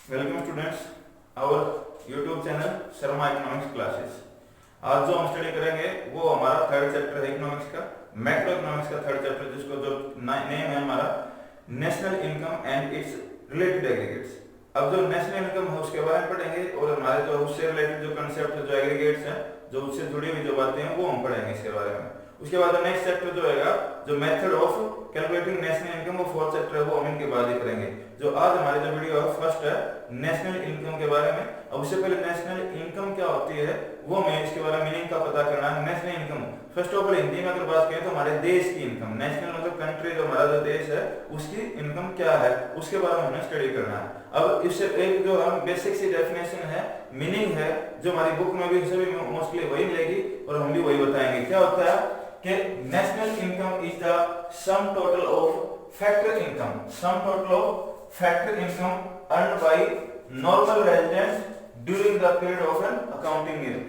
Welcome students our YouTube channel Sharma economics classes. आज जो हम स्टडी करेंगे वो हमारा थर्ड चैप्टर है इकोनॉमिक्स का, मैक्रो इकोनॉमिक्स का थर्ड चैप्टर, जिसको जो नेम है हमारा national income and its related aggregates. अब जो नेशनल इनकम है उसके बारे में पढ़ेंगे और हमारे जो उससे रिलेटेड जो कंसेप्ट जो एग्रीगेट्स हैं, जो उससे जुड़ी हुई जो बातें हैं वो हम पढ़ेंगे इसके बारे में। उसके बाद नेक्स्ट चैप्टर जो है जो method of calculating national income, वो फोर्थ चैप्टर है, वो हम इनके बाद ही करेंगे। जो आज हमारी जो वीडियो है फर्स्ट है नेशनल इनकम के बारे में। अब उससे पहले नेशनल इनकम क्या होती है वो मैं इसके बारे में मीनिंग का पता करना है। National income first of all Hindi में अगर बात करें तो हमारे देश की इनकम, नेशनल मतलब कंट्री, जो हमारा जो देश है उसकी इनकम क्या है उसके बारे में हमें स्टडी करना है। अब इससे एक जो हम बेसिक सी डेफिनेशन है, मीनिंग है, जो हमारी बुक में भी सभी मोस्टली वही मिलेगी और हम भी वही बताएंगे। क्या होता है कि national income is the some total of factor income, some total of factor income earned by normal resident during the period of an accounting year.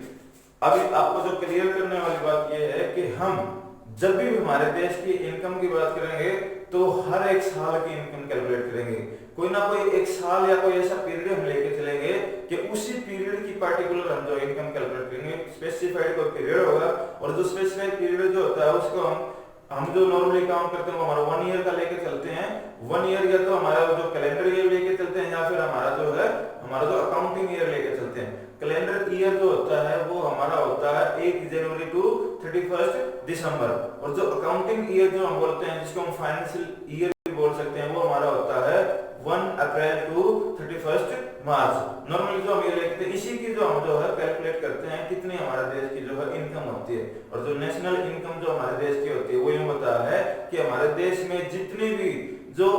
अभी आपको जो क्लियर करने वाली बात यह है कि हम जब भी हमारे देश की इनकम की बात करेंगे तो हर एक साल की इनकम कैलकुलेट करेंगे। कोई ना कोई एक साल या कोई ऐसा पीरियड हम लेके चलेंगे कि उसी पीरियड की पार्टिकुलर हम जो इनकम कैलकुलेट करेंगे। स्पेसिफाइड कोई पीरियड होगा और जो स्पेसिफाइड पीरियड जो होता है उसको हम जो नॉर्मली काउंट करते हैं वो हमारा 1 ईयर का लेके चलते हैं। 1 ईयर या तो हमारा जो कैलेंडर ईयर लेके चलते हैं या फिर हमारा जो है हमारा जो अकाउंटिंग ईयर लेके चलते हैं। कैलेंडर ईयर जो होता है वो हमारा होता है 1 जनवरी टू 31 दिसंबर, और जो अकाउंटिंग ईयर जो हम बोलते हैं जिसको हम फाइनेंशियल ईयर भी बोल सकते हैं वो हमारा होता है 1 अप्रैल टू 31 मार्च। नॉर्मली जो हम ये लिखते हैं इसी की जो हम जो है कैलकुलेट करते हैं कितनी हमारे देश की जो है इनकम होती है। और जो नेशनल इनकम जो हमारे देश की होती है वो यूं होता है कि हमारे देश में जितनी भी जो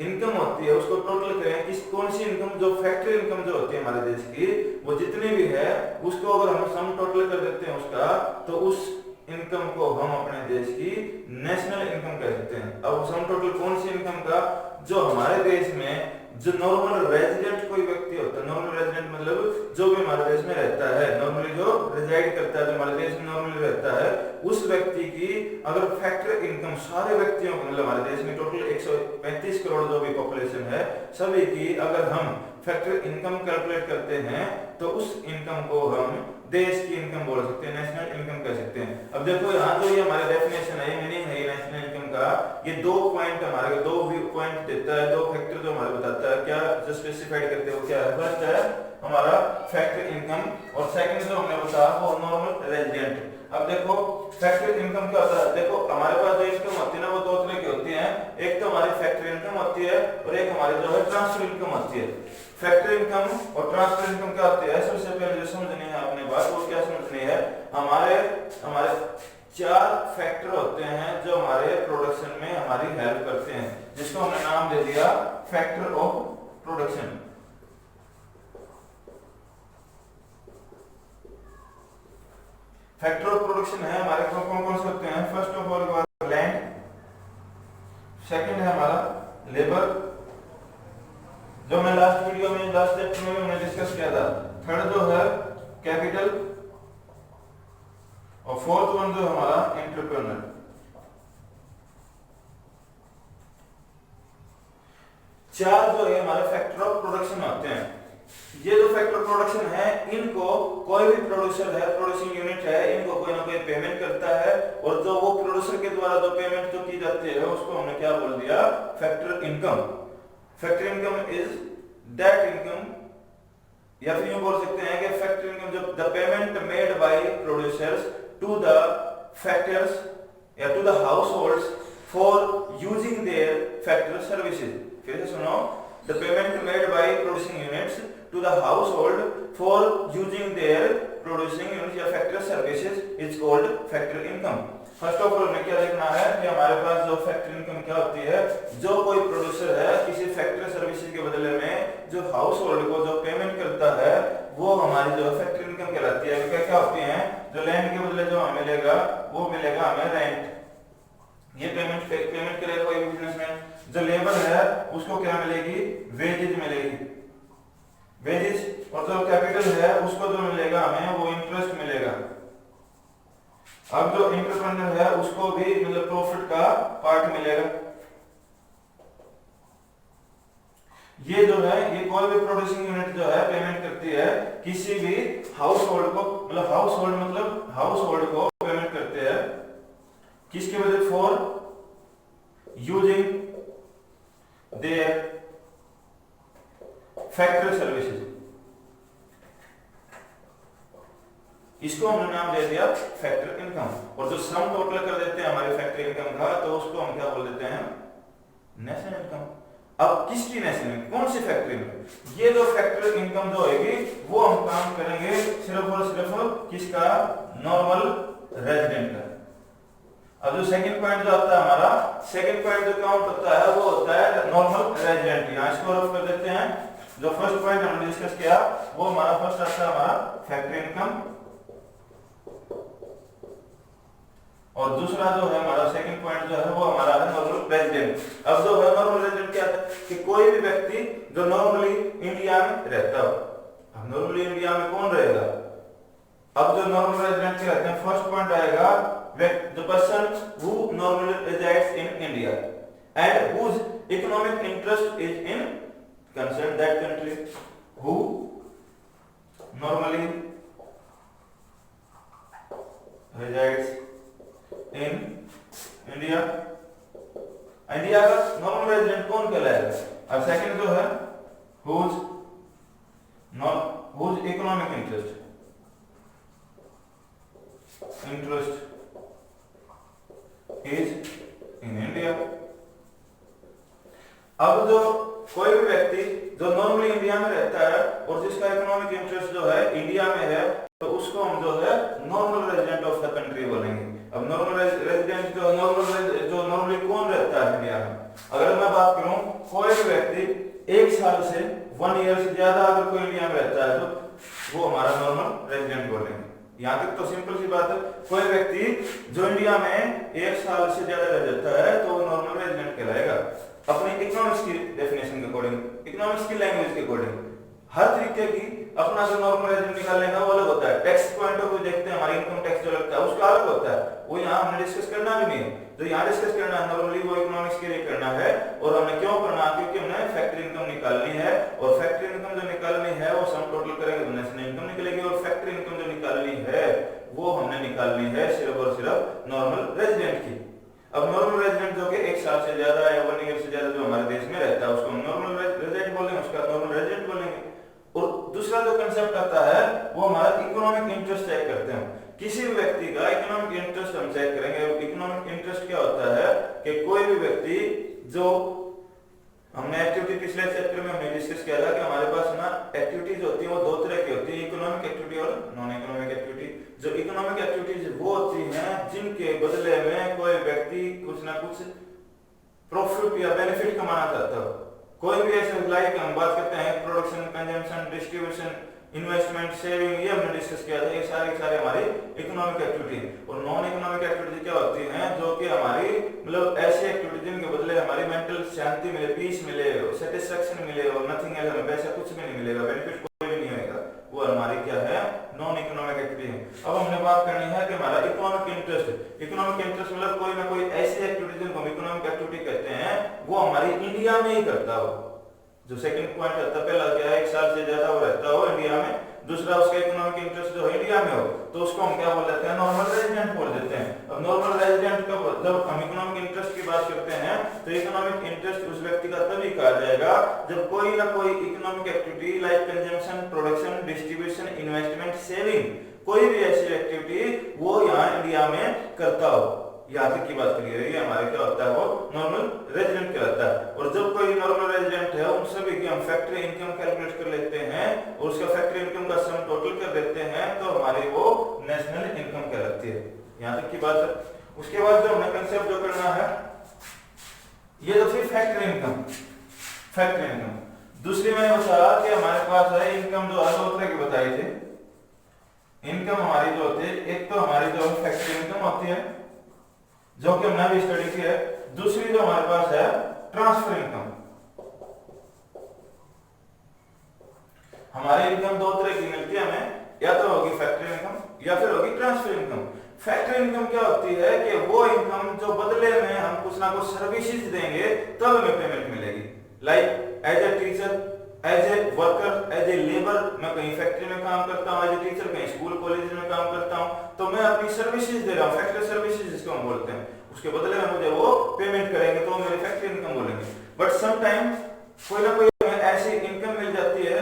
इनकम होती है उसको टोटल करें किस कौन सी इनकम, जो फैक्ट्री इनकम जो होती है हमारे देश की वो जितनी भी है उसको अगर हम सम टोटल कर देते हैं उसका, तो उस इनकम को हम अपने देश की नेशनल इनकम कह सकते हैं। अब सम टोटल कौन सी इनकम का, जो हमारे देश में जो नॉर्मल रेजिडेंट कोई व्यक्ति होता है, नॉर्मल रेजिडेंट मतलब जो भी हमारे देश में रहता है, नॉर्मली जो रेजाइड करता है, जो हमारे देश में नॉर्मली रहता है, उस व्यक्ति की अगर फैक्टर इनकम सारे व्यक्तियों को मतलब हमारे देश में टोटल 135 करोड़ जो भी पॉपुलेशन है सभी की अगर हम फैक्टर इनकम कैलकुलेट करते हैं तो उस इनकम को हम देश की इनकम बोल सकते हैं, नेशनल इनकम कह सकते हैं। अब देखो यहाँ जो ये हमारा डेफिनेशन है, मीनिंग है नेशनल इनकम का, ये दो पॉइंट हमारे दो व्यू पॉइंट देता है, दो फैक्टर जो हमारे बताता है क्या जो स्पेसिफाइड करते हैं वो क्या है। फर्स्ट है हमारा फैक्टर इनकम और सेकंड जो हमने बताया वो नॉर्मल रेजिडेंट। अब देखो फैक्टर इनकम क्या होता है, देखो हमारे पास जो इनकम होती है ना वो दो तरह की होती है। एक तो हमारी फैक्टर इनकम होती है और एक हमारी जो है ट्रांसफर इनकम होती है। फैक्टर इनकम और ट्रांसफर इनकम क्या होती है, सबसे पहले जो समझनी है आपने बात वो क्या समझनी है, हमारे हमारे 4 फैक्टर होते हैं जो हमारे प्रोडक्शन में हमारी हेल्प करते हैं, जिसको हमने नाम दे दिया factor of production. Factor of production है हमारे कौन कौन से होते हैं। First of all land, second है हमारा लेबर, जो मैं लास्ट वीडियो में लास्ट चैप्टर में हमने डिस्कस किया था। थर्ड जो है कैपिटल और फोर्थ वन जो हमारा एंटरप्रेन्योर। चार जो है हमारे फैक्टर ऑफ प्रोडक्शन होते हैं। ये जो फैक्टर प्रोडक्शन है इनको कोई भी प्रोड्यूसर है, प्रोड्यूसिंग यूनिट है, इनको कोई ना कोई पेमेंट करता है और जो वो प्रोड्यूसर के द्वारा जो पेमेंट जो की जाती है उसको हमने क्या बोल दिया, factor income. Factor income is that income, या फिर यूं बोल सकते हैं कि फैक्टर इनकम जो the payment made by producers to the factors या to the households for using their factor services. फिर से सुनो, the payment made by producing units to the household for using their producing units या factor services is called factor income. First of all हमें क्या देखना है कि हमारे पास जो फैक्टर इनकम क्या होती है, जो कोई प्रोड्यूसर है किसी फैक्टर सर्विसेज के बदले में जो हाउस होल्ड को जो पेमेंट करता है वो हमारी जो फैक्टर इनकम कहलाती है। क्या क्या होती है, जो लैंड के बदले जो हमें मिलेगा वो मिलेगा हमें रेंट, ये पेमेंट करेगा कोई बिजनेसमैन। जो लेबर है उसको क्या मिलेगी, वेजेज मिलेगी, वेजेज। और जो कैपिटल है उसको जो मिलेगा हमें वो इंटरेस्ट मिलेगा। अब जो एंटरप्रेन्योर है उसको भी मतलब प्रॉफिट का पार्ट मिलेगा। ये जो है ये कोई भी प्रोड्यूसिंग यूनिट जो है पेमेंट करती है किसी भी हाउस होल्ड को, मतलब हाउस होल्ड को पेमेंट करते हैं किसके वजह, for using there factory services. इसको हमने नाम दे दिया फैक्ट्री इनकम, और जो सम टोटल कर देते हैं हमारे फैक्ट्री इनकम का तो उसको हम क्या बोल देते हैं, नेशनल इनकम। अब किसकी नेशनल, कौन सी फैक्ट्री में, ये जो फैक्ट्री इनकम जो होगी वो हम काम करेंगे सिर्फ और सिर्फ किसका, नॉर्मल रेजिडेंट का। अब जो सेकंड पॉइंट जो आता है हमारा, सेकंड पॉइंट जो काउंट होता है वो होता है नॉर्मल रेजिडेंट। यहाँ इसको रफ कर देते हैं। जो फर्स्ट पॉइंट हमने डिस्कस किया वो हमारा फर्स्ट आता है हमारा फैक्ट्री इनकम, और दूसरा जो है हमारा सेकंड पॉइंट जो है वो हमारा है नॉर्मल रेजिडेंट। अब जो है नॉर्मल रेजिडेंट क्या है कि कोई भी व्यक्ति जो नॉर्मली इंडिया में रहता हो। अब नॉर्मली इंडिया में कौन रहेगा, अब जो नॉर्मल रेजिडेंट के रहते हैं फर्स्ट पॉइंट आएगा the person who normally resides in India and whose economic interest is in concerned that country, who normally resides in India। India का नॉर्मल रेजिडेंट कौन कहलाएगा। अब सेकंड जो है whose economic interest is in India। अब जो कोई भी व्यक्ति जो नॉर्मली इंडिया में रहता है और जिसका इकोनॉमिक इंटरेस्ट जो है इंडिया में है तो उसको हम जो है normal resident of the country बोलेंगे। अब नॉर्मल रेजिडेंट जो नॉर्मली कौन रहता है इंडिया में, अगर मैं बात करूं कोई भी व्यक्ति 1 साल से 1 ईयर से ज्यादा अगर कोई इंडिया में रहता है तो वो हमारा नॉर्मल रेजिडेंट बोलेंगे। यहाँ तक तो सिंपल सी बात है। कोई व्यक्ति जो इंडिया में 1 साल से ज्यादा रह जाता है तो वो नॉर्मल रेजिडेंट कहलाएगा। अपनी इकोनॉमिक्स की डेफिनेशन के अकॉर्डिंग, इकोनॉमिक्स की लैंग्वेज के अकॉर्डिंग हर तरीके की अपना जो नॉर्मल रेजिडेंट निकालने का वो अलग होता है। टैक्स पॉइंट ऑफ व्यू देखते हैं, हमारी इनकम टैक्स जो लगता है उसका अलग होता है, वो यहाँ हमने डिस्कस करना भी नहीं है। जो यहाँ डिस्कस करना है नॉर्मली वो इकोनॉमिक्स के लिए करना है। और हमने क्यों करना है, क्योंकि हमने फैक्ट्री इनकम निकालनी है, और फैक्ट्री इनकम जो निकालनी है वो सम टोटल करेंगे तो नेशनल इनकम निकलेगी, और फैक्ट्री इनकम जो निकालनी है वो हमने निकालनी है सिर्फ और सिर्फ नॉर्मल रेजिडेंट की। अब नॉर्मल रेजिडेंट जो कि 1 साल से ज्यादा या 1 ईयर से ज्यादा जो हमारे देश में रहता है उसको हम नॉर्मल रेजिडेंट बोलेंगे, उसका नॉर्मल रेजिडेंट बोलेंगे। और दूसरा जो कंसेप्ट आता है वो हमारा इकोनॉमिक इंटरेस्ट चेक करते हैं। किसी भी व्यक्ति का इकोनॉमिक इंटरेस्ट हम चेक करेंगे। इकोनॉमिक इंटरेस्ट क्या होता है कि कोई भी व्यक्ति जो, हमने एक्टिविटी पिछले चैप्टर में हमने डिस्कस किया था कि हमारे पास ना एक्टिविटीज होती है वो 2 तरह की होती है, इकोनॉमिक एक्टिविटी और नॉन इकोनॉमिक एक्टिविटी। जो इकोनॉमिक एक्टिविटीज वो होती हैं जिनके बदले में कोई व्यक्ति कुछ ना कुछ प्रॉफिट या बेनिफिट कमाना चाहता हो। कोई भी ऐसे लाइक हम बात करते हैं production, consumption, distribution, investment, saving, ये हमने डिस्कस किया था। ये सारे हमारी इकोनॉमिक एक्टिविटी। और नॉन इकोनॉमिक एक्टिविटी क्या होती हैं, जो कि हमारी मतलब ऐसी एक्टिविटी जिनके बदले हमारी मेंटल शांति मिले, पीस मिले, सेटिस्फैक्शन मिले और नथिंग एल्स, हमें पैसा कुछ भी नहीं मिलेगा, बेनिफिट कोई भी नहीं होगा, वो हमारी क्या है, नॉन इकोनॉमिक एक्टिविटी है। अब हमने बात करनी है कि हमारा इकोनॉमिक इंटरेस्ट। इकोनॉमिक इंटरेस्ट मतलब कोई ना कोई ऐसी एक्टिविटी जिनको हम इकोनॉमिक एक्टिविटी कहते हैं वो हमारी इंडिया में ही करता हो। जो सेकंड पॉइंट होता है, पहला क्या है 1 साल से ज्यादा वो रहता हो इंडिया में, दूसरा उसका इकोनॉमिक इंटरेस्ट जो है इंडिया में हो, तो उसको हम क्या बोल देते हैं, नॉर्मल रेजिडेंट बोल देते हैं। अब नॉर्मल रेजिडेंट का जब हम इकोनॉमिक इंटरेस्ट की बात करते हैं तो इकोनॉमिक इंटरेस्ट उस व्यक्ति का तभी कहा जाएगा जब कोई ना कोई economic activity like consumption, production, distribution, investment, saving, कोई भी ऐसी एक्टिविटी वो यहाँ इंडिया में करता हो। यहाँ तक की बात करिए, ये हमारे क्या होता है, वो नॉर्मल रेजिडेंट कहलाता है। और जब कोई नॉर्मल रेजिडेंट है उन सभी की हम फैक्ट्री इनकम कैलकुलेट कर लेते हैं और उसका फैक्ट्री इनकम का सम टोटल कर देते हैं तो हमारी वो नेशनल इनकम कहलाती है। यहाँ तक की बात है। उसके बाद जो हमने कंसेप्ट जो करना है, ये तो फिर फैक्ट्री इनकम। फैक्ट्री इनकम दूसरी मैंने बताया कि हमारे पास है इनकम जो है 2 तरह की बताई थी। इनकम हमारी जो होती है, एक तो हमारी जो फैक्ट्री इनकम होती है जो कि हमने भी स्टडी की है, दूसरी जो हमारे पास है ट्रांसफर इनकम। हमारी इनकम 2 तरह की मिलती है हमें, या तो होगी फैक्ट्री इनकम या फिर होगी ट्रांसफर इनकम। फैक्ट्री इनकम क्या होती है कि वो इनकम जो बदले में हम कुछ ना कुछ सर्विसेज देंगे तब हमें पेमेंट मिलेगी। Like as a teacher, as a worker, as a labour, मैं कहीं फैक्ट्री में काम करता हूँ, एज ए टीचर कहीं स्कूल कॉलेज में काम करता हूँ, तो मैं अपनी सर्विसेज दे रहा हूँ, फैक्ट्री सर्विसेज जिसको हम बोलते हैं, उसके बदले में मुझे वो पेमेंट करेंगे, तो मेरे फैक्ट्री इनकम बोलेंगे। बट समटाइम कोई ना कोई हमें ऐसी इनकम मिल जाती है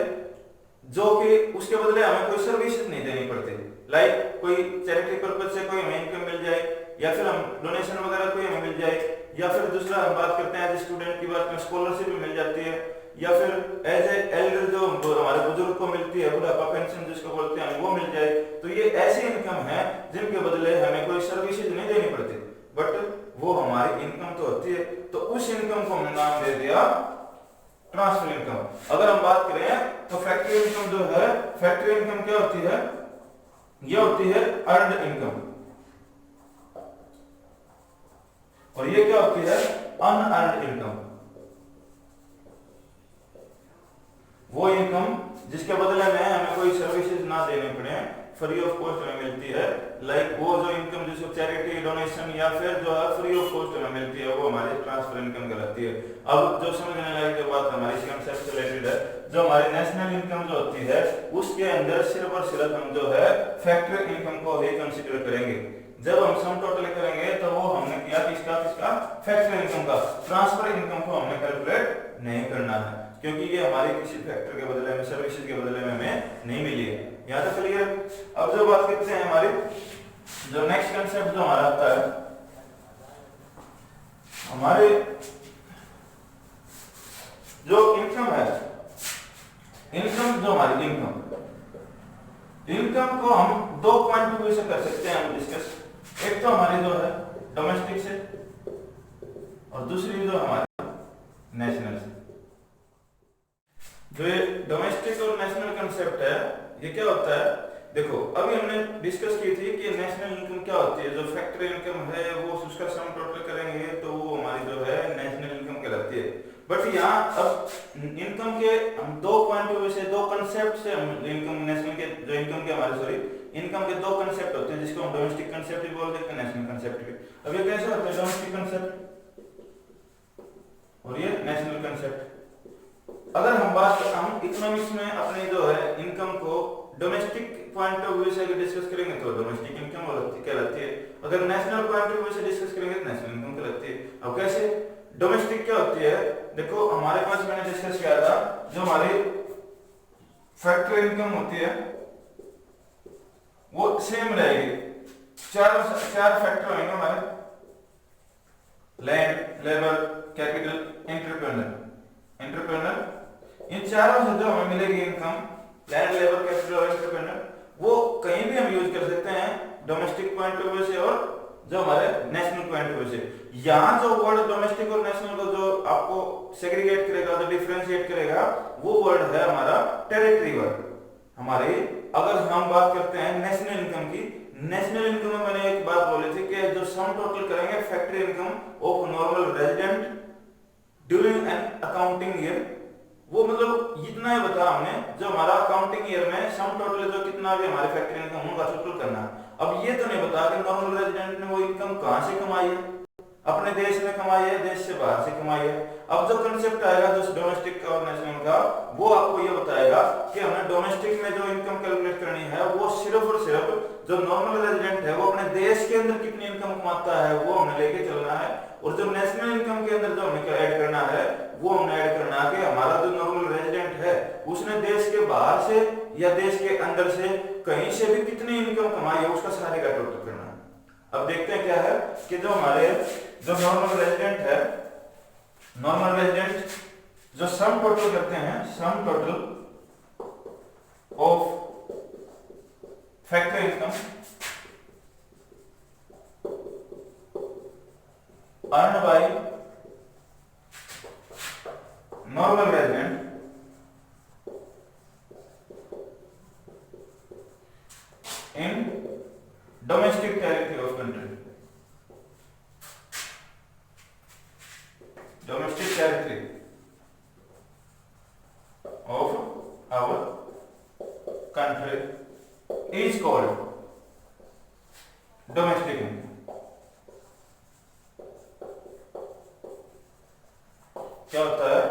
जो कि उसके बदले हमें कोई सर्विसेज नहीं देनी पड़ती, लाइक कोई चैरिटी पर्पज से कोई हमें इनकम मिल जाए, या फिर हम डोनेशन वगैरह कोई हमें मिल जाए, या फिर दूसरा हम बात करते हैं एज स्टूडेंट की बात में स्कॉलरशिप भी मिल जाती है, या फिर एज ए एल्डर जो हमारे बुजुर्ग को मिलती है बुढ़ापा पेंशन जिसको बोलते हैं वो मिल जाए। तो ये ऐसी इनकम है जिनके बदले हमें कोई सर्विसेज नहीं देनी पड़ती, बट वो हमारी इनकम तो होती है, तो उस इनकम को हमने नाम दे दिया ट्रांसफर इनकम। अगर हम बात करें तो फैक्ट्री इनकम जो है, फैक्ट्री इनकम क्या होती है, ये होती है अर्नड इनकम, और ये क्या होती है अनअर्नड इनकम। वो इनकम जिसके बदले में हमें कोई सर्विसेज ना देने पड़े, फ्री ऑफ कॉस्ट हमें मिलती है, लाइक वो जो इनकम जिसको चैरिटी डोनेशन या फिर जो है फ्री ऑफ कॉस्ट हमें मिलती है, वो हमारी ट्रांसफर इनकम कहलाती है। अब जो समझने लायक जो बात हमारी इस कंसेप्ट से रिलेटेड है, जो हमारी नेशनल इनकम जो होती है उसके अंदर सिर्फ और सिर्फ हम जो है फैक्ट्री इनकम को ही कंसीडर करेंगे। जब हम सम टोटल करेंगे तो वो हमने किया किसका फैक्ट्री इनकम का, ट्रांसफर इनकम को हमने कैलकुलेट नहीं करना है, क्योंकि ये हमारी किसी फैक्टर के बदले में, सर्विसेज के बदले में हमें नहीं मिली है। यहाँ तक क्लियर। अब जो बात करते हैं हमारी जो नेक्स्ट कंसेप्ट जो हमारा आता है, हमारे जो इनकम है, इनकम जो हमारी इनकम को हम दो पॉइंट ऑफ व्यू से कर सकते हैं हम डिस्कस। एक तो हमारी जो है डोमेस्टिक से, और दूसरी जो हमारी नेशनल से। जो ये डोमेस्टिक और नेशनल कंसेप्ट है, ये क्या होता है, देखो अभी हमने डिस्कस की थी कि नेशनल इनकम क्या होती है, जो फैक्ट्री इनकम है वो उसका सम टोटल करेंगे तो वो हमारी जो है नेशनल इनकम कहलाती है। बट यहाँ अब इनकम के हम दो पॉइंट ऑफ व्यू से, दो कंसेप्ट से हम इनकम नेशनल के जो इनकम के हमारे इनकम के दो कंसेप्ट होते हैं, जिसको हम डोमेस्टिक कंसेप्ट भी बोल देते हैं, नेशनल कंसेप्ट भी। अब ये कैसे होता है डोमेस्टिक कंसेप्ट और ये नेशनल कंसेप्ट। अगर हम इकोनॉमिक्स में अपने जो है इनकम को डोमेस्टिक पॉइंट ऑफ व्यू से अगर डिस्कस करेंगे तो डोमेस्टिक इनकम कहलाती है, अगर नेशनल पॉइंट ऑफ व्यू से डिस्कस करेंगे तो नेशनल इनकम कहलाती है। अब कैसे डोमेस्टिक क्या होती है, देखो हमारे पास मैंने डिस्कस किया था जो हमारी फैक्ट्री इनकम होती है वो सेम रहेगी, चार फैक्टर होंगे हमारे, लैंड, लेबर, कैपिटल, एंटरप्रेन्योर। इन चारों से जो हमें मिलेगी इनकम, लैंड, लेबर, कैपिटल और एंटरप्रेन्योर, वो कहीं भी हम यूज कर सकते हैं डोमेस्टिक पॉइंट ऑफ व्यू से और जो हमारे नेशनल पॉइंट ऑफ व्यू से। यहाँ जो वर्ड डोमेस्टिक और नेशनल को जो आपको सेग्रीगेट करेगा, जो डिफरेंशिएट करेगा, वो वर्ड है हमारा टेरिटरी वर्ड। हमारी अगर हम बात करते हैं नेशनल इनकम की, नेशनल इनकम में मैंने एक बात बोली थी कि जो सम टोटल करेंगे factory income of normal resident during an accounting year, वो मतलब इतना ही बता हमने, जो हमारा अकाउंटिंग ईयर में सम टोटल जो कितना भी हमारे फैक्ट्री इनकम होगा टोटल करना। अब ये तो नहीं बता कि नॉर्मल रेजिडेंट ने वो इनकम कहां से कमाई है, अपने देश में कमाई है, देश से बाहर से कमाई है। अब जो कंसेप्ट आएगा जो डोमेस्टिक और नेशनल का, वो आपको ये बताएगा कि हमें डोमेस्टिक में जो इनकम कैलकुलेट करनी है वो सिर्फ और सिर्फ जो नॉर्मल रेजिडेंट है वो अपने देश के अंदर कितनी इनकम कमाता है वो हमने लेके चलना है, और जो नेशनल इनकम के अंदर जो हमें क्या ऐड करना है वो हमने ऐड करना है कि हमारा जो नॉर्मल रेजिडेंट है उसने देश के बाहर से या देश के अंदर से कहीं से भी कितनी इनकम कमाई है उसका सारे का टोटल करना है। अब देखते हैं क्या है कि जो हमारे जो नॉर्मल रेजिडेंट है, नॉर्मल रेजिडेंट जो सम टोटल करते हैं, सम total of factory income earn by normal resident in domestic territory of country, domestic territory of our country is called domestic income। क्या होता है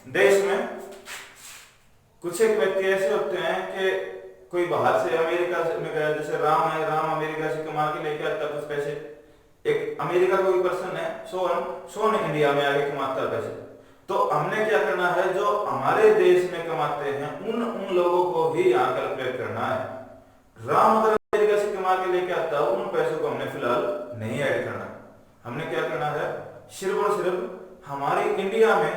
देश में कुछ एक व्यक्ति ऐसे होते हैं कि कोई बाहर से अमेरिका में गया, जैसे राम है, राम अमेरिका से कमा के लेके आता कुछ पैसे, एक अमेरिका कोई पर्सन है, सोन इंडिया में आके कमाता पैसे। तो हमने क्या करना है, जो हमारे देश में कमाते हैं उन लोगों को ही यहाँ कैलकुलेट करना है। राम अगर अमेरिका से कमा के लेके आता है, उन पैसों को हमने फिलहाल नहीं ऐड करना। हमने क्या करना है, सिर्फ और सिर्फ हमारे इंडिया में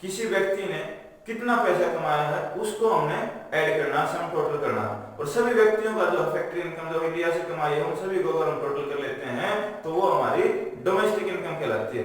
किसी व्यक्ति ने कितना पैसा कमाया है उसको हमने ऐड करना, सम टोटल करना। और सभी व्यक्तियों का जो फैक्ट्री इनकम जो इंडिया से कमाई है उन सभी को अगर हम टोटल कर लेते हैं तो वो हमारी डोमेस्टिक इनकम कहलाती है।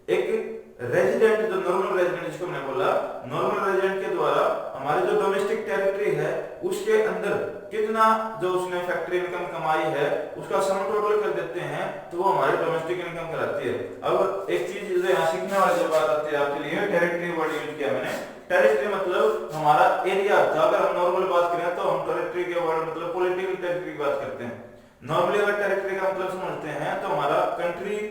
एक रेजिडेंट, जो नॉर्मल रेजिडेंट जिसको मैंने बोला, नॉर्मल रेजिडेंट के द्वारा हमारी जो डोमेस्टिक टेरिटरी है उसके अंदर कितना जो उसने फैक्ट्री इनकम कमाई है उसका सम टोटल कर देते हैं तो वो हमारी डोमेस्टिक इनकम कहलाती है। अब एक चीज जो यहाँ सीखने वाली जो बात आती है आपके लिए, टेरिटरी वर्ड यूज किया मैंने। टेरिटरी मतलब हमारा एरिया। अगर हम नॉर्मल बात करें तो हम टेरिटरी के वर्ड मतलब पॉलिटिकल टेरिटरी की बात करते हैं। नॉर्मली अगर टेरिटरी का मतलब समझते हैं तो हमारा कंट्री,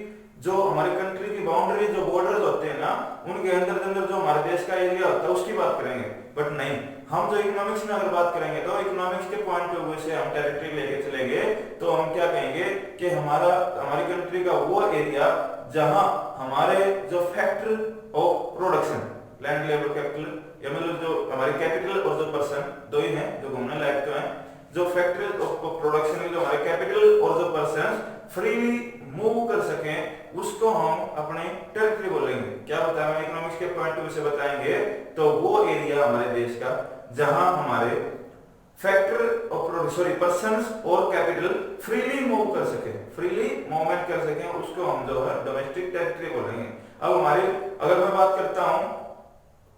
जो हमारी कंट्री की बाउंड्री, जो बॉर्डर्स होते हैं ना, उनके अंदर जो हमारे देश का एरिया होता है उसकी बात करेंगे। बट नहीं, हम जो इकोनॉमिक्स में अगर बात करेंगे तो इकोनॉमिक्स के पॉइंट ऑफ व्यू से हम टेरिटरी लेके चलेंगे तो हम क्या कहेंगे कि हमारी कंट्री का वो एरिया जहां हमारे जो factor of production, land, labour, capital, या मतलब जो हमारे कैपिटल और जो पर्सन दो ही हैं जो घूमने लायक तो हैं, जो फैक्टर ऑफ प्रोडक्शन जो हमारे कैपिटल और जो पर्सन फ्रीली मूव कर सकें उसको हम अपने टेरिटरी बोलेंगे। क्या बताएं, इकोनॉमिक्स के पॉइंट ऑफ व्यू से बताएंगे तो वो एरिया हमारे देश का जहां हमारे फैक्टर और पर्संस और कैपिटल फ्रीली मूव कर सके, फ्रीली मूवमेंट कर सके, उसको हम जो है डोमेस्टिक टेरिटरी बोलेंगे। अब हमारी अगर मैं बात करता हूं,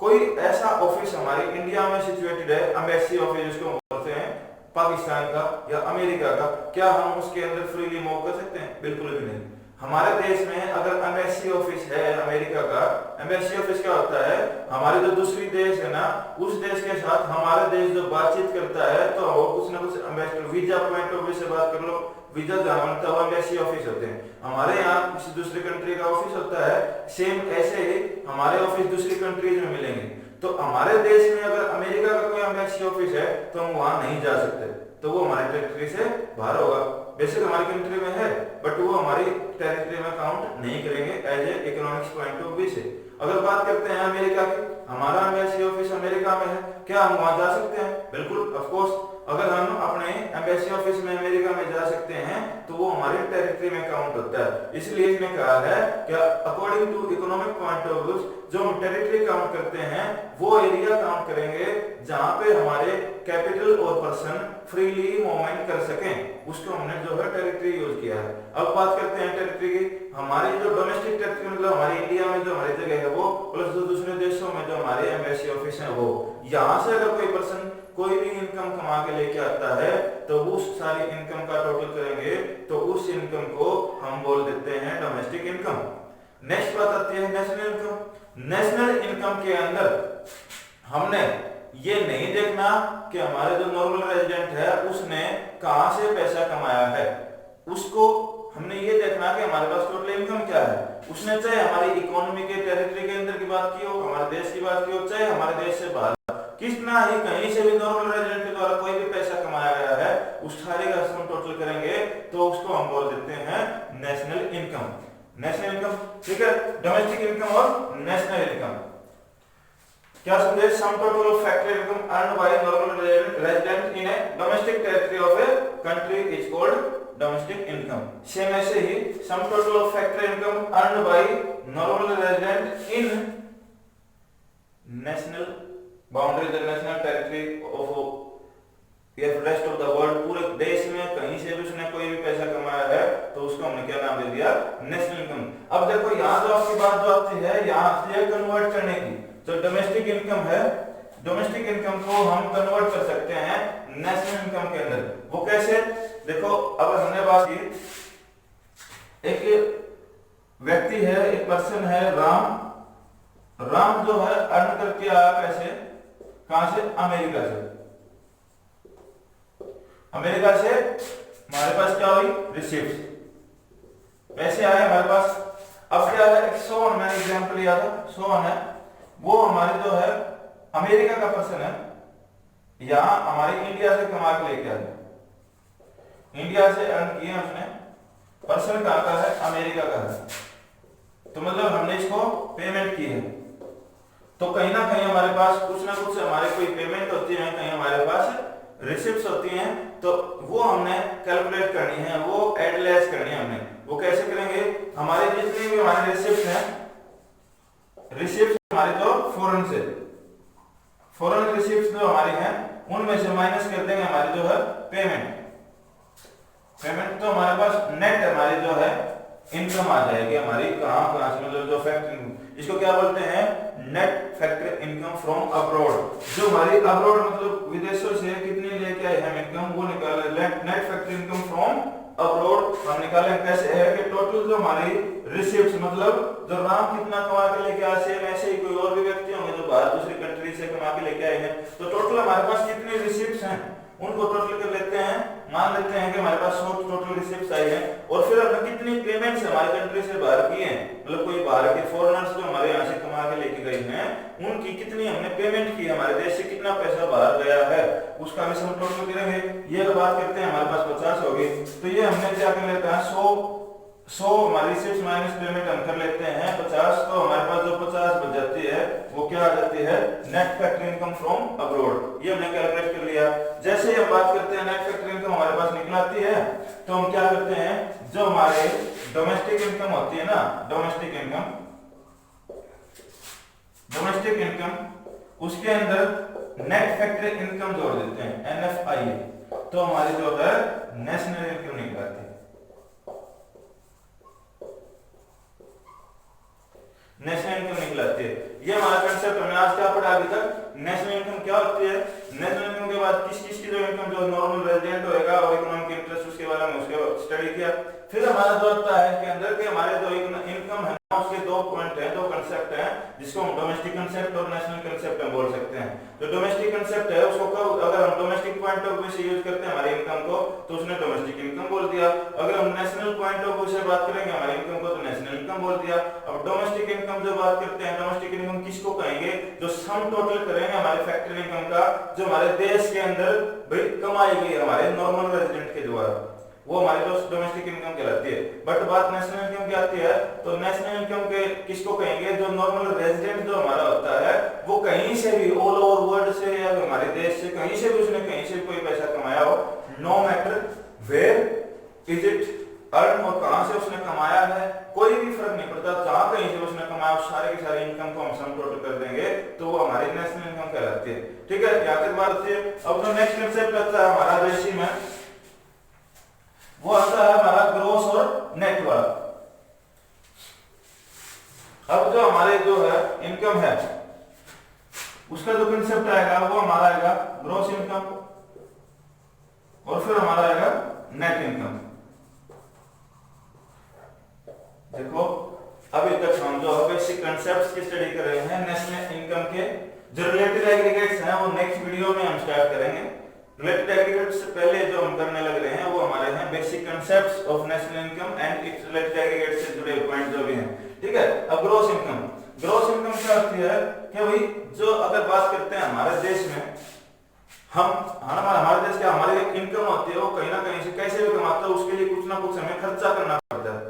कोई ऐसा ऑफिस हमारे इंडिया में सिचुएटेड है, एम्बेसी ऑफिस जिसको बोलते हैं, पाकिस्तान का या अमेरिका का, क्या हम उसके अंदर फ्रीली मूव कर सकते हैं? बिल्कुल भी नहीं। हमारे देश में अगर एम्बेसी ऑफिस है अमेरिका का, एम्बेसी ऑफिस क्या होता है, हमारे जो दूसरी देश है ना, उस देश के साथ हमारा देश जो बातचीत करता है तो वो कुछ ना कुछ ambassador, visa point of view से बात कर लो, वीजा जहां बनता है वो एम्बेसी ऑफिस होते हैं। हमारे यहाँ किसी दूसरी कंट्री का ऑफिस होता है, सेम ऐसे ही हमारे ऑफिस दूसरी कंट्रीज में मिलेंगे। तो हमारे देश में अगर अमेरिका का कोई एम्बेसी ऑफिस है तो हम वहां नहीं जा सकते, तो वो हमारी टेरिटरी से बाहर होगा। बेशक हमारी कंट्री में है बट वो हमारी टेरिटरी में काउंट नहीं करेंगे as a economics point of view से। अगर बात करते हैं अमेरिका की, हमारा एम्बेसी ऑफिस अमेरिका में है, क्या हम वहां जा सकते हैं? बिल्कुल, ऑफ कोर्स। अगर हम अपने एम्बेसी ऑफिस में अमेरिका में जा सकते हैं तो वो हमारे टेरिटरी में काउंट होता है। इसलिए इसने कहा है कि according to economic point of view जो हम टेरिटरी काउंट करते हैं वो एरिया काउंट करेंगे जहां पे हमारे कैपिटल और पर्सन फ्रीली मूवमेंट कर सकें, उसको हमने जो है टेरिटरी यूज किया है। अब बात करते हैं टेरिटरी की। हमारी जो डोमेस्टिक टेरिटरी मतलब हमारे इंडिया में जो हमारी जगह है वो, प्लस जो दूसरे देशों में जो हमारे एम्बेसी ऑफिस है वो, यहाँ से अगर कोई पर्सन कोई भी इनकम कमा के लेके आता है तो उस सारी इनकम का टोटल करेंगे तो उस इनकम को हम बोल देते हैं डोमेस्टिक इनकम। नेक्स्ट बात आती है नेशनल इनकम। नेशनल इनकम के अंदर हमने ये नहीं देखना कि हमारे जो नॉर्मल रेजिडेंट है उसने कहां से पैसा कमाया है, उसको हमने ये देखना कि हमारे पास टोटल इनकम क्या है। उसने चाहे हमारी इकोनॉमी के टेरिटरी के अंदर की बात की हो, हमारे देश की बात की हो, चाहे हमारे देश से बाहर कितना ही कहीं से भी नॉर्मल रेजिडेंट के द्वारा कोई भी पैसा कमाया गया है उस सारे का हम टोटल करेंगे तो उसको हम बोल देते हैं नेशनल इनकम। नेशनल इनकम, ठीक है, डोमेस्टिक इनकम और नेशनल इनकम। क्या संदेश? Sum total of factory income earned by normal resident in a domestic territory of a country is called domestic income. Same ऐसे ही sum total of factory income earned by normal resident in national boundary the national territory of या rest of the world, पूरे देश में कहीं से भी उसने कोई भी पैसा कमाया है तो उसको हमने क्या नाम दे दिया? National income. अब देखो यहाँ जो आपकी बात जो आती है, यहाँ आती है कन्वर्ट करने की। जो डोमेस्टिक इनकम है, डोमेस्टिक इनकम को हम कन्वर्ट कर सकते हैं नेशनल इनकम के अंदर। वो कैसे? देखो, अब हमने बात की, एक व्यक्ति है, एक पर्सन है राम। राम जो है अर्न करके आया पैसे कहां से? अमेरिका से। अमेरिका से हमारे पास क्या हुई? रिसीव्स, पैसे आए हमारे पास। अब क्या है? एक सोन, मैंने एग्जांपल लिया था, सोन है, वो हमारे जो है अमेरिका का पर्सन है, यहाँ हमारे इंडिया से कमा के लेके आया, इंडिया से अर्न किए उसने, पर्सन कहाँ का है, अमेरिका का है, तो मतलब हमने इसको पेमेंट की है, तो कहीं ना कहीं हमारे पास कुछ ना कुछ हमारे कोई पेमेंट होती है, कहीं हमारे पास रिसिप्ट्स होती हैं, तो वो हमने कैलकुलेट करनी है, वो एडलेस करनी है हमने। वो कैसे करेंगे, हमारे जितने भी हमारे रिसिप्ट्स हैं, रिसिप्ट्स हमारे जो फॉरेन से, फॉरेन रिसिप्ट्स जो हमारी हैं उनमें से माइनस कर देंगे हमारी जो है पेमेंट, पेमेंट तो हमारे पास नेट हमारी जो है इनकम आ जाएगी हमारी, कहां कहां से, मतलब जो फैक्टर, इसको क्या बोलते हैं, net factor income from abroad, जो हमारी अब्रॉड मतलब विदेशों से कितनी लेके आए हम इनकम, वो निकाल net factor income from abroad हम निकालें। कैसे है कि टोटल जो हमारी रिसिप्ट्स, मतलब जो राम कितना कमा के लेके आए, सेम ऐसे ही कोई और भी व्यक्ति होंगे जो बाहर दूसरी कंट्री से कमा के लेके आए हैं, तो टोटल हमारे पास कितनी रिसिप्ट्स हैं उनको टोटल कर लेते हैं, मान लेते हैं कि हमारे पास 100 टोटल रिसिप्ट्स आई हैं, और फिर हमने कितनी पेमेंट्स हमारी कंट्री से बाहर की हैं, मतलब कोई बाहर के फॉरेनर्स जो हमारे यहाँ से कमा के लेके गए हैं उनकी कितनी हमने पेमेंट की, हमारे देश से कितना पैसा बाहर गया है, उसका भी हम टोटल करेंगे। ये अगर बात करते हैं हमारे पास 50 होगी, तो ये हमने क्या कर लेते हैं 100 हमारी रिसिप्ट्स माइनस पेमेंट हम कर लेते हैं 50, तो हमारे पास जो 50 बच जाती है वो क्या आ जाती है, net factor income from abroad, ये हमने कैलकुलेट कर लिया। जैसे ही हम बात करते हैं नेट फैक्टर इनकम हमारे पास निकल आती है, तो हम क्या करते हैं, जो हमारे डोमेस्टिक इनकम होती है ना, डोमेस्टिक इनकम उसके अंदर नेट फैक्टर इनकम जोड़ देते हैं, NFI, तो हमारी जो है नेशनल इनकम निकल आती है, नेशनल इनकम निकलाती है। ये हमारा कंसेप्ट हमने आज क्या पढ़ा अभी तक, नेशनल इनकम क्या होती है, नेशनल इनकम के बाद किस किस की जो इनकम जो नॉर्मल रेजिडेंट होएगा और इकोनॉमिक इंटरेस्ट उसके बारे में उसके स्टडी किया। फिर हमारा जो होता है के अंदर के हमारे जो इनकम है उसके दो पॉइंट है, दो कंसेप्ट है, जिसको हम डोमेस्टिक कंसेप्ट और नेशनल कंसेप्ट हम बोल सकते हैं। तो डोमेस्टिक कंसेप्ट है उसको अगर हम डोमेस्टिक पॉइंट ऑफ व्यू से यूज करते हैं हमारी इनकम को, तो उसने डोमेस्टिक इनकम बोल दिया। अगर हम नेशनल पॉइंट ऑफ व्यू से बात करेंगे हमारी इनकम को, तो नेशनल इनकम बोल दिया। अब डोमेस्टिक इनकम जो बात करते हैं, डोमेस्टिक इनकम किसको कहेंगे, जो सम टोटल करेंगे हमारे फैक्टर इनकम का, जो हमारे देश के अंदर भाई कमाई गई हमारे नॉर्मल रेजिडेंट के द्वारा, वो हमारी डोमेस्टिक इनकम कहलाती है। बट बात नेशनल इनकम की आती है, तो नेशनल इनकम के किसको कहेंगे, जो नॉर्मल रेजिडेंट जो हमारा होता है वो कहीं से भी ऑल ओवर वर्ल्ड से या हमारे देश से कहीं से भी उसने कहीं से कोई पैसा कमाया हो, no matter where is it earn, और कहां से उसने कमाया है कोई भी फर्क नहीं पड़ता, जहां कहीं से उसने कमाया उस सारे की सारी इनकम को हम सम टोटल कर देंगे तो वो हमारी नेशनल इनकम कहलाती है। ठीक है, यहाँ तक बात होती है। अब जो नेक्स्ट कंसेप्ट आता है हमारा देशी में, वो आता है हमारा ग्रोस और नेट वाला। अब जो हमारे जो है इनकम है उसका जो कंसेप्ट आएगा वो हमारा आएगा ग्रोस इनकम, और फिर हमारा आएगा नेट इनकम। देखो अभी तक हम जो बेसिक कंसेप्ट्स की स्टडी कर रहे हैं नेशनल इनकम के, जो रिलेटेड एग्रीगेट्स हैं वो नेक्स्ट वीडियो में हम स्टार्ट करेंगे। रिलेटेड एग्रीगेट्स से पहले जो हम करने लग रहे हैं वो हमारे हैं basic concepts of national income and its related aggregates से जुड़े पॉइंट जो भी हैं। ठीक है, अब ग्रोस इनकम, ग्रोस इनकम क्या होती है कि भाई जो अगर बात करते हैं हमारे देश में, हमारे देश क्या हमारी इनकम होती है वो कहीं ना कहीं से कैसे भी कमाते हैं, उसके लिए कुछ ना कुछ हमें खर्चा करना पड़ता है।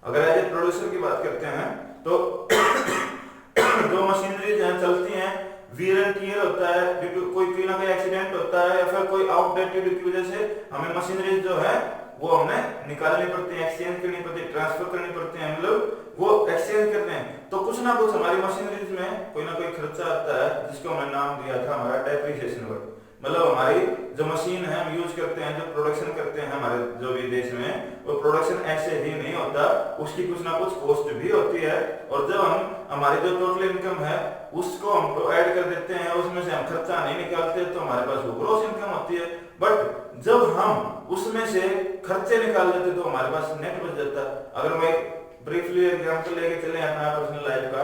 अगर एज ए प्रोड्यूसर की बात करते हैं तो जो मशीनरी चलती हैं, वीयर एंड टियर होता है, कोई ना कोई एक्सीडेंट होता है या फिर कोई आउटडेटेड की वजह से हमें मशीनरी जो है वो हमने निकालनी पड़ती है, एक्सचेंज करनी पड़ती है, ट्रांसफर करनी पड़ती है, मतलब वो एक्सचेंज करते हैं, तो कुछ ना कुछ हमारी मशीनरीज में कोई ना कोई खर्चा आता है जिसको हमने नाम दिया था हमारा डेप्रिसिएशन वर्ड। मतलब हमारी जो मशीन है हम यूज करते हैं, जो प्रोडक्शन करते हैं हमारे जो भी देश में, वो प्रोडक्शन ऐसे ही नहीं होता, उसकी कुछ ना कुछ कॉस्ट भी होती है, और जब हम हमारी जो टोटल इनकम है उसको हम ऐड कर देते हैं, उसमें से हम खर्चा नहीं निकालते तो हमारे पास वो ग्रॉस इनकम होती है। बट जब हम उसमें से खर्चे निकाल देते तो हमारे पास नेट बच जाता। अगर मैं ब्रीफली एग्जांपल लेके चले अपना पर्सनल लाइफ का,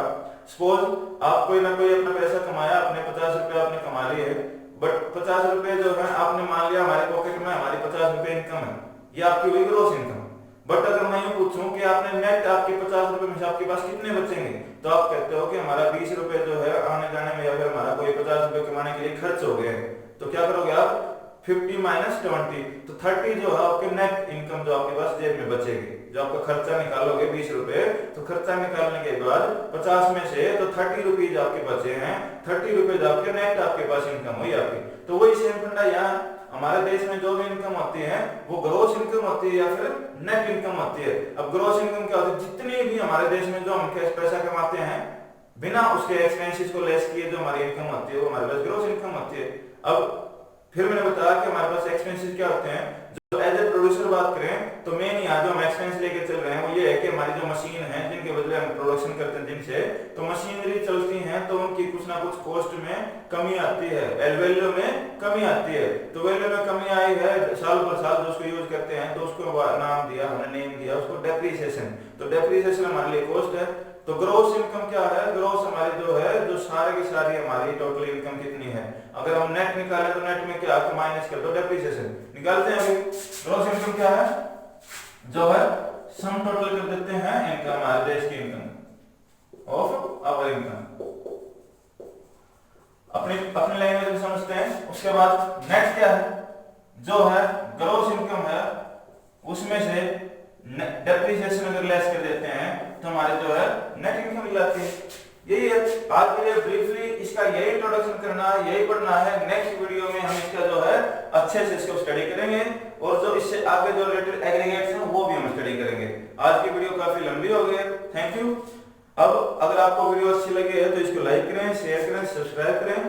सपोज आप कोई ना कोई अपना पैसा कमाया, आपने 50 रुपए आपने कमा लिए, बट 50 रुपए जो है आपने मान लिया हमारे पॉकेट में हमारी 50 रुपए इनकम है, ये आपकी हुई ग्रोस इनकम। बट अगर मैं यूं पूछूं कि आपने नेट आपके 50 रुपए में से आपके पास कितने बचेंगे, तो आप कहते हो कि हमारा 20 रुपए जो है आने जाने में, या फिर हमारा कोई 50 रुपए कमाने के लिए खर्च हो गए, तो क्या करोगे आप 50 माइनस 20, तो 30 जो है आपके नेट इनकम जो आपके पास जेब में बचेगी। जो आपका खर्चा निकालोगे 20 रुपए, तो खर्चा निकालने के बाद 50 में से तो 30 रुपीज आपके बचे हैं, 30 रुपीज आपके नेट आपके पास इनकम हुई आपकी। तो वही सेम फंडा यहाँ हमारे देश में जो भी इनकम होती है वो ग्रोस इनकम होती है या फिर नेट इनकम होती है। अब ग्रोस इनकम क्या होती है, जितनी भी हमारे देश में जो हम पैसा कमाते हैं बिना उसके एक्सपेंसेस को लेस किए जो हमारी इनकम होती है वो हमारे पास ग्रोस इनकम होती है। अब फिर मैंने बताया कि हमारे पास एक्सपेंसेस क्या होते हैं। जो एज ए प्रोड्यूसर बात करें तो मेन यहाँ जो हम एक्सपेंस लेके चल रहे हैं वो ये है कि हमारी जो मशीन है जिनके बदले हम प्रोडक्शन करते हैं जिनसे, तो मशीनरी चलती हैं तो उनकी कुछ ना कुछ कॉस्ट में कमी आती है, वैल्यू में कमी आती है। तो वैल्यू में कमी आई है साल पर साल जो उसको यूज करते हैं, तो उसको नाम दिया हमने, नेम दिया उसको डेप्रिसिएशन। तो डेप्रिसिएशन हमारे लिए कॉस्ट है। तो ग्रोस इनकम क्या है, ग्रोस हमारी जो है जो सारे की सारी हमारी टोटल इनकम कितनी है। अगर हम नेट निकालें तो नेट में क्या माइनस कर दो डेप्रिसिएशन, निकालते हैं अभी। ग्रोस इनकम क्या है, जो है सम टोटल कर देते हैं इनकम, हमारे देश की इनकम ऑफ आवर इनकम, अपनी लैंग्वेज में समझते हैं। उसके बाद नेट क्या है, जो है ग्रोस इनकम है उसमें से डेप्रिसिएशन अगर लेस कर देते हैं तो हमारे जो है नेट इनकम मिल जाती है। यही है आज के लिए ब्रीफली इसका यही इंट्रोडक्शन करना है, यही पढ़ना है। नेक्स्ट वीडियो में हम इसका जो है अच्छे से इसको स्टडी करेंगे और जो इससे आगे जो रिलेटेड एग्रीगेट्स हैं वो भी हम स्टडी करेंगे। आज की वीडियो काफी लंबी हो गई है, थैंक यू। अब अगर आपको वीडियो अच्छी लगी है तो इसको लाइक करें, शेयर करें, सब्सक्राइब करें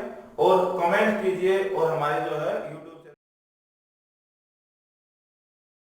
और कमेंट कीजिए और हमारे जो है